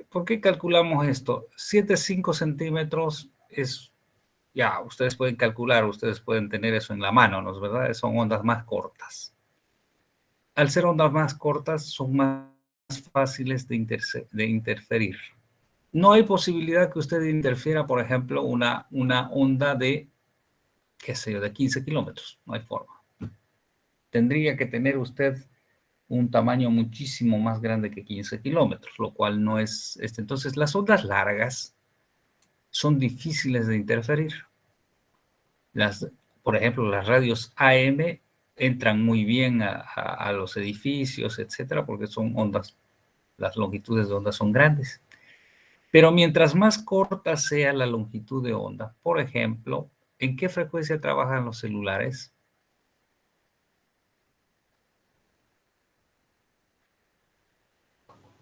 ¿por qué calculamos esto? 7,5 centímetros es, ya, ustedes pueden calcular, ustedes pueden tener eso en la mano, ¿no es verdad? Son ondas más cortas. Al ser ondas más cortas, son más fáciles de interferir. No hay posibilidad que usted interfiera, por ejemplo, una onda de, qué sé yo, de 15 kilómetros. No hay forma. Tendría que tener usted un tamaño muchísimo más grande que 15 kilómetros, lo cual no es... Entonces, las ondas largas son difíciles de interferir. Por ejemplo, las radios AM entran muy bien a los edificios, etcétera, porque son ondas, las longitudes de onda son grandes. Pero mientras más corta sea la longitud de onda, por ejemplo, ¿en qué frecuencia trabajan los celulares?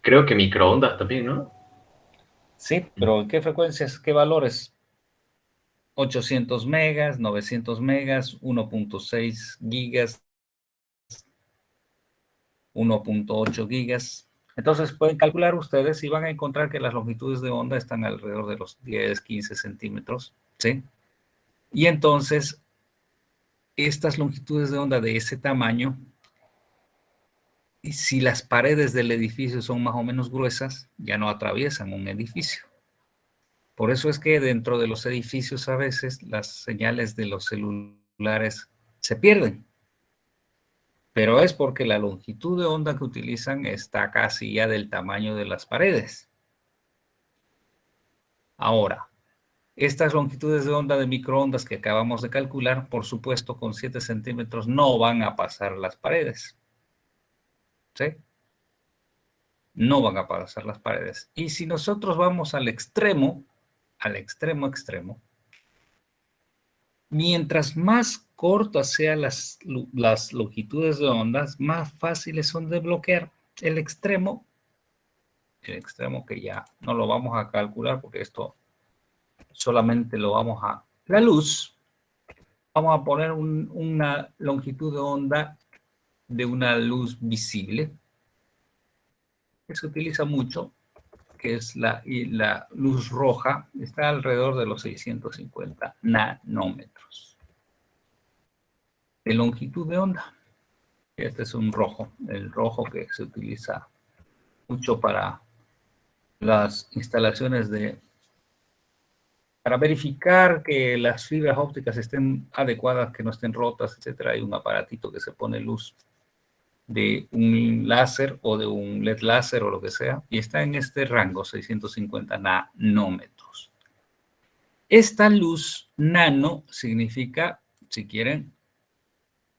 Creo que microondas también, ¿no? Sí, pero ¿en qué frecuencias, qué valores? 800 megas, 900 megas, 1.6 gigas, 1.8 gigas. Entonces pueden calcular ustedes y van a encontrar que las longitudes de onda están alrededor de los 10, 15 centímetros, ¿sí? Y entonces, estas longitudes de onda de ese tamaño, y si las paredes del edificio son más o menos gruesas, ya no atraviesan un edificio. Por eso es que dentro de los edificios a veces las señales de los celulares se pierden. Pero es porque la longitud de onda que utilizan está casi ya del tamaño de las paredes. Ahora, estas longitudes de onda de microondas que acabamos de calcular, por supuesto, con 7 centímetros no van a pasar las paredes. ¿Sí? No van a pasar las paredes. Y si nosotros vamos al extremo, extremo, mientras más cortas sean las longitudes de ondas, más fáciles son de bloquear. El extremo que ya no lo vamos a calcular porque esto solamente lo vamos a... La luz, vamos a poner una longitud de onda de una luz visible, que se utiliza mucho, que es la luz roja, está alrededor de los 650 nanómetros de longitud de onda. Este es un rojo, el rojo que se utiliza mucho para las instalaciones para verificar que las fibras ópticas estén adecuadas, que no estén rotas, etcétera. Hay un aparatito que se pone luz de un láser o de un LED láser o lo que sea, y está en este rango, 650 nanómetros. Esta luz nano significa, si quieren,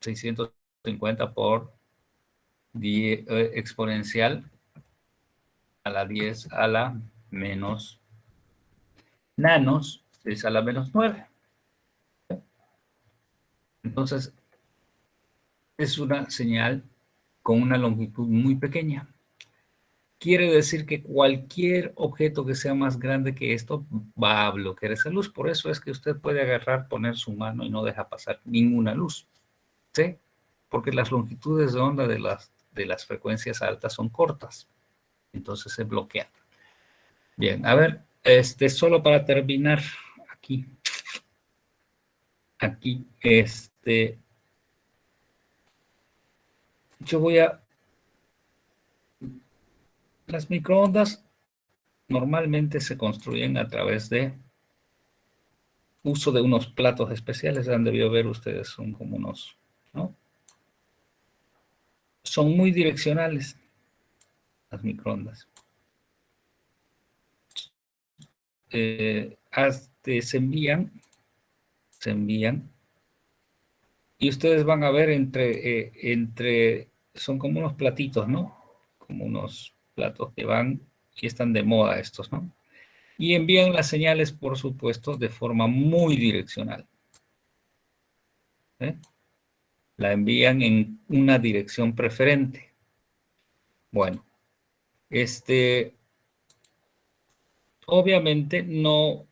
650 por 10 exponencial a la 10 a la menos nanos, 10 a la menos 9. Entonces, es una señal con una longitud muy pequeña. Quiere decir que cualquier objeto que sea más grande que esto va a bloquear esa luz. Por eso es que usted puede agarrar, poner su mano y no deja pasar ninguna luz. ¿Sí? Porque las longitudes de onda de las frecuencias altas son cortas. Entonces se bloquea. Bien, a ver, solo para terminar aquí. Yo voy a... Las microondas normalmente se construyen a través de uso de unos platos especiales. Han debido ver ustedes, son como unos, ¿no? Son muy direccionales las microondas. Se envían y ustedes van a ver son como unos platitos, ¿no? Como unos platos que van y están de moda estos, ¿no? Y envían las señales, por supuesto, de forma muy direccional. ¿Eh? La envían en una dirección preferente. Bueno, obviamente no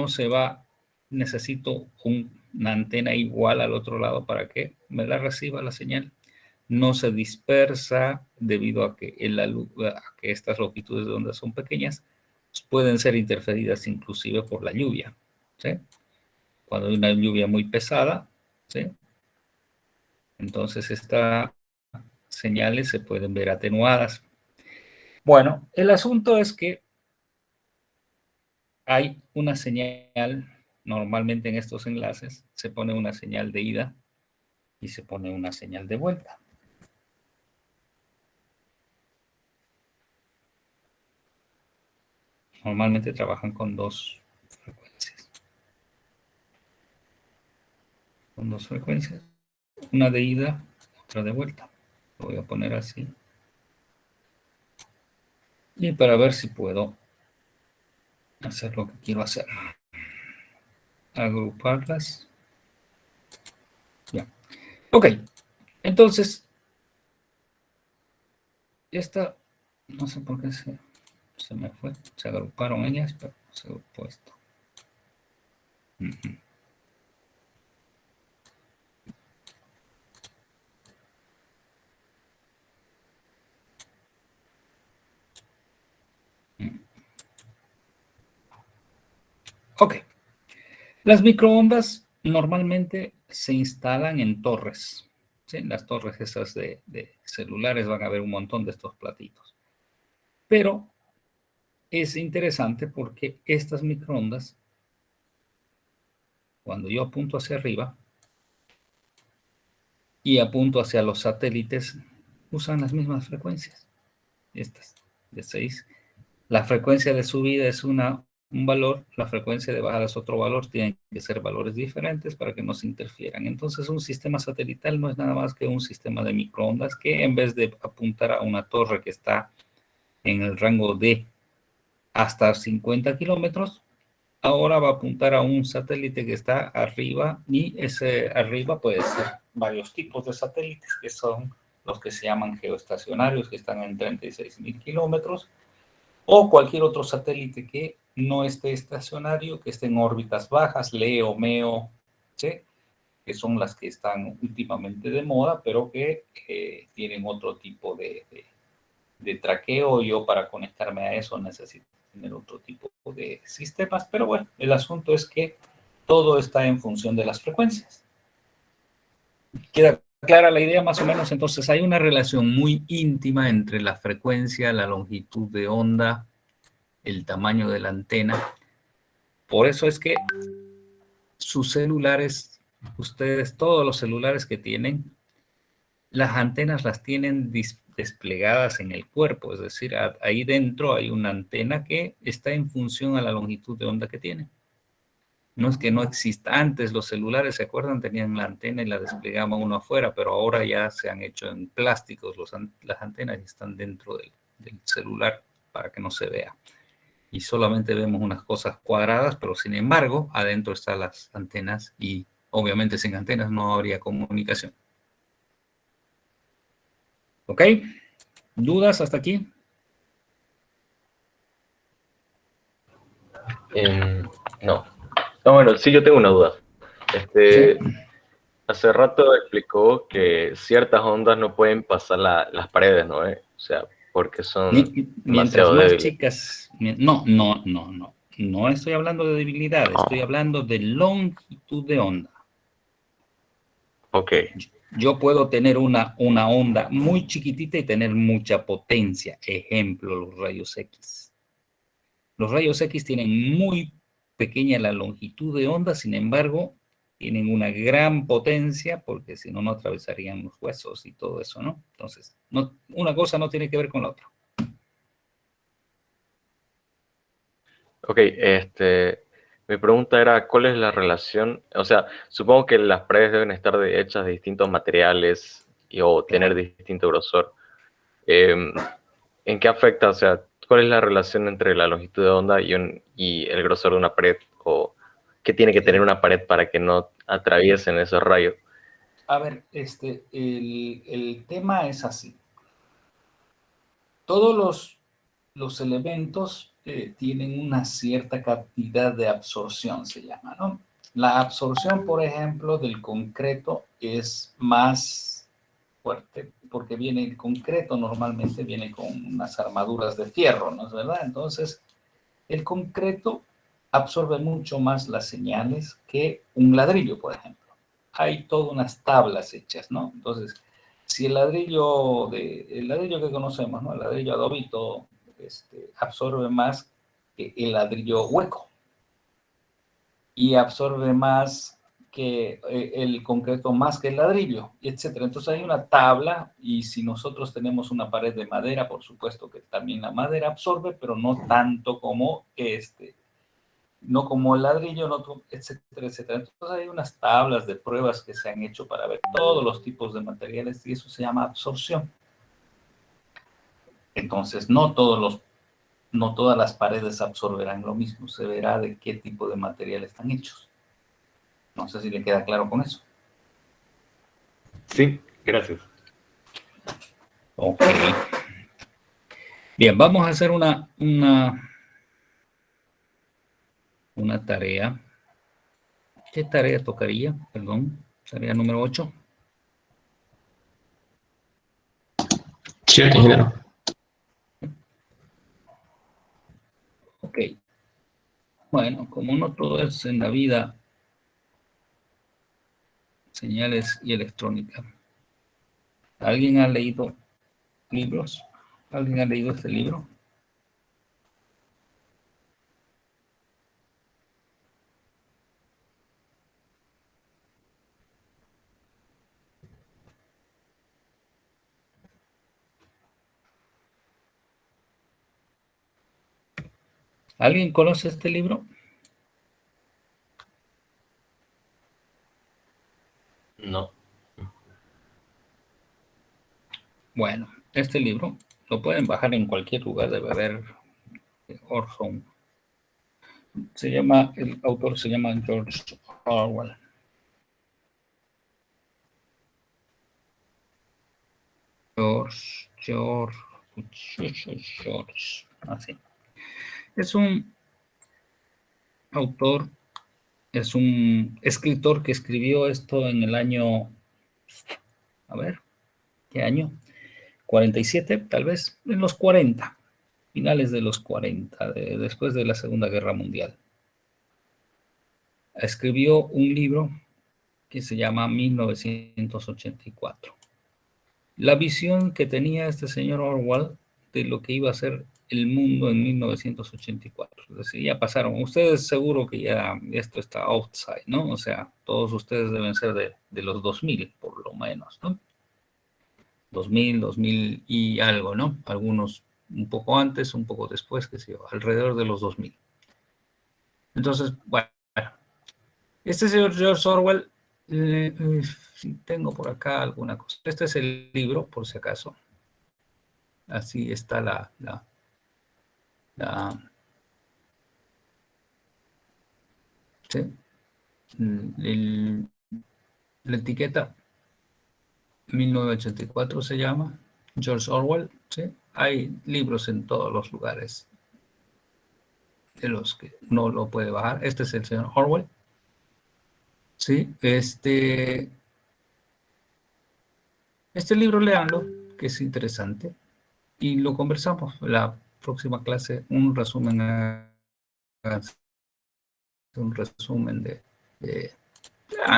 se va, necesito una antena igual al otro lado para que me la reciba la señal. no se dispersa debido a que, estas longitudes de onda son pequeñas, pues pueden ser interferidas inclusive por la lluvia, ¿sí? Cuando hay una lluvia muy pesada, ¿sí? Entonces estas señales se pueden ver atenuadas. Bueno, el asunto es que hay una señal, normalmente en estos enlaces se pone una señal de ida y se pone una señal de vuelta. Normalmente trabajan con dos frecuencias. Con dos frecuencias. Una de ida, otra de vuelta. Lo voy a poner así. Y para ver si puedo hacer lo que quiero hacer. Agruparlas. Ya. Ok. Entonces, esta, no sé por qué se me fue. Se agruparon ellas, pero se agrupó esto. Ok. Las microondas normalmente se instalan en torres. ¿Sí? Las torres esas de celulares van a ver un montón de estos platitos. Pero es interesante porque estas microondas, cuando yo apunto hacia arriba y apunto hacia los satélites, usan las mismas frecuencias. Estas de 6. La frecuencia de subida es un valor, la frecuencia de bajada es otro valor, tienen que ser valores diferentes para que no se interfieran. Entonces, un sistema satelital no es nada más que un sistema de microondas que en vez de apuntar a una torre que está en el rango de hasta 50 kilómetros, ahora va a apuntar a un satélite que está arriba, y ese arriba puede ser varios tipos de satélites, que son los que se llaman geoestacionarios, que están en 36.000 kilómetros, o cualquier otro satélite que no esté estacionario, que esté en órbitas bajas, LEO, MEO, ¿sí? Que son las que están últimamente de moda, pero que tienen otro tipo de traqueo. Yo para conectarme a eso necesito tener otro tipo de sistemas, pero bueno, el asunto es que todo está en función de las frecuencias. ¿Queda clara la idea más o menos? Entonces hay una relación muy íntima entre la frecuencia, la longitud de onda, el tamaño de la antena. Por eso es que sus celulares, ustedes, todos los celulares que tienen, las antenas las tienen desplegadas en el cuerpo, es decir, ahí dentro hay una antena que está en función a la longitud de onda que tiene. No es que no exista. Antes los celulares, ¿se acuerdan? Tenían la antena y la desplegaban uno afuera, pero ahora ya se han hecho en plásticos, las antenas están dentro del celular para que no se vea. Y solamente vemos unas cosas cuadradas, pero sin embargo, adentro están las antenas y obviamente sin antenas no habría comunicación. ¿Ok? ¿Dudas hasta aquí? No. No, bueno, sí, yo tengo una duda. Sí. Hace rato explicó que ciertas ondas no pueden pasar las paredes, ¿no? O sea, porque son Mientras demasiado más débiles. chicas... No. No estoy hablando de debilidad, estoy hablando de longitud de onda. Ok. Yo puedo tener una onda muy chiquitita y tener mucha potencia. Ejemplo, los rayos X. Los rayos X tienen muy pequeña la longitud de onda, sin embargo, tienen una gran potencia, porque si no, no atravesarían los huesos y todo eso, ¿no? Entonces, una cosa no tiene que ver con la otra. Ok, mi pregunta era, ¿cuál es la relación? O sea, supongo que las paredes deben estar hechas de distintos materiales o tener distinto grosor. ¿En qué afecta? O sea, ¿cuál es la relación entre la longitud de onda y el grosor de una pared? ¿O qué tiene que tener una pared para que no atraviesen esos rayos? A ver, el tema es así. Todos los elementos tienen una cierta cantidad de absorción, se llama, ¿no? La absorción, por ejemplo, del concreto es más fuerte porque viene el concreto, normalmente viene con unas armaduras de fierro, ¿no es verdad? Entonces, el concreto absorbe mucho más las señales que un ladrillo, por ejemplo. Hay todas unas tablas hechas, ¿no? Entonces, si el ladrillo que conocemos, ¿no? El ladrillo adobito, absorbe más que el ladrillo hueco y absorbe más que el concreto, más que el ladrillo, etcétera. Entonces hay una tabla, y si nosotros tenemos una pared de madera, por supuesto que también la madera absorbe, pero no tanto como no como el ladrillo, no, etcétera, etcétera. Entonces hay unas tablas de pruebas que se han hecho para ver todos los tipos de materiales, y eso se llama absorción. Entonces no todas las paredes absorberán lo mismo, se verá de qué tipo de material están hechos. No sé si le queda claro con eso. Sí, gracias. Ok. Bien, vamos a hacer una tarea. ¿Qué tarea tocaría? Perdón, tarea número 8. Sí, ingeniero. Ok. Bueno, como no todo es en la vida señales y electrónica. ¿Alguien ha leído libros? ¿Alguien ha leído este libro? ¿Alguien conoce este libro? No. Bueno, este libro lo pueden bajar en cualquier lugar, debe haber Orson. El autor se llama George Orwell. George. Así. Es un autor, es un escritor que escribió esto en el año, a ver, ¿qué año? 47, tal vez, en los 40, finales de los 40, después de la Segunda Guerra Mundial. Escribió un libro que se llama 1984. La visión que tenía este señor Orwell de lo que iba a ser el mundo en 1984. Es decir, ya pasaron. Ustedes seguro que ya esto está outside, ¿no? O sea, todos ustedes deben ser de los 2000, por lo menos, ¿no? 2000 y algo, ¿no? Algunos un poco antes, un poco después, qué sé yo, alrededor de los 2000. Entonces, bueno, este señor George Orwell, tengo por acá alguna cosa. Este es el libro, por si acaso. Así está la ¿sí? La etiqueta 1984 se llama, George Orwell, ¿sí? Hay libros en todos los lugares de los que no lo puede bajar. Este es el señor Orwell. Sí, este libro léanlo, que es interesante, y lo conversamos la próxima clase, un resumen de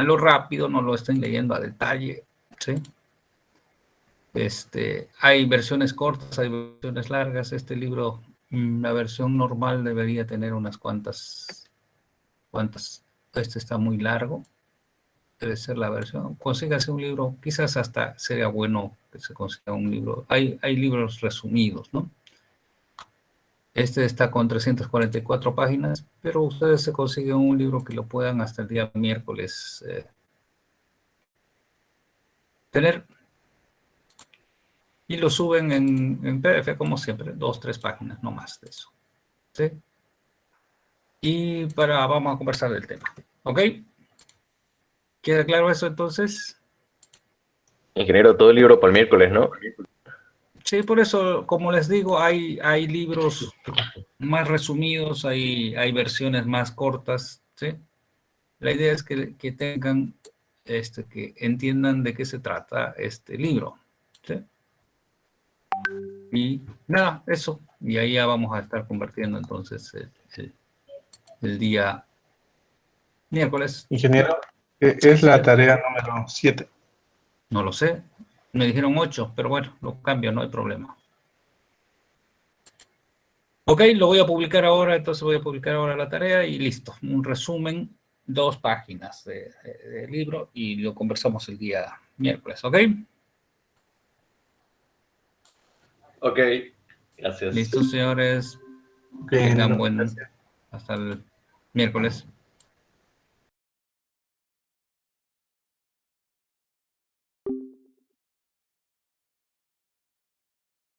lo rápido, no lo estén leyendo a detalle, ¿sí? Hay versiones cortas, hay versiones largas. Este libro, la versión normal debería tener unas cuantas. Este está muy largo, debe ser la versión. Consígase un libro, quizás hasta sería bueno que se consiga un libro. Hay libros resumidos, ¿no? Este está con 344 páginas, pero ustedes se consiguen un libro que lo puedan hasta el día miércoles tener. Y lo suben en PDF, como siempre, 2, 3 páginas, no más de eso. ¿Sí? Y vamos a conversar del tema. ¿Ok? ¿Queda claro eso entonces? Ingeniero, todo el libro para el miércoles, ¿no? Sí, por eso, como les digo, hay libros más resumidos, hay versiones más cortas, ¿sí? La idea es que tengan, que entiendan de qué se trata este libro, ¿Sí? Y nada, eso. Y ahí ya vamos a estar compartiendo entonces el día miércoles. Ingeniero, Sí, es la sí. tarea número 7. No lo sé. Me dijeron 8, pero bueno, lo cambio, no hay problema. Ok, lo voy a publicar ahora, entonces voy a publicar ahora la tarea y listo. Un resumen, 2 páginas de libro y lo conversamos el día miércoles, ¿ok? Ok, gracias. Listo, señores. Ok, Tengan ingeniero, buen... gracias. Hasta el miércoles.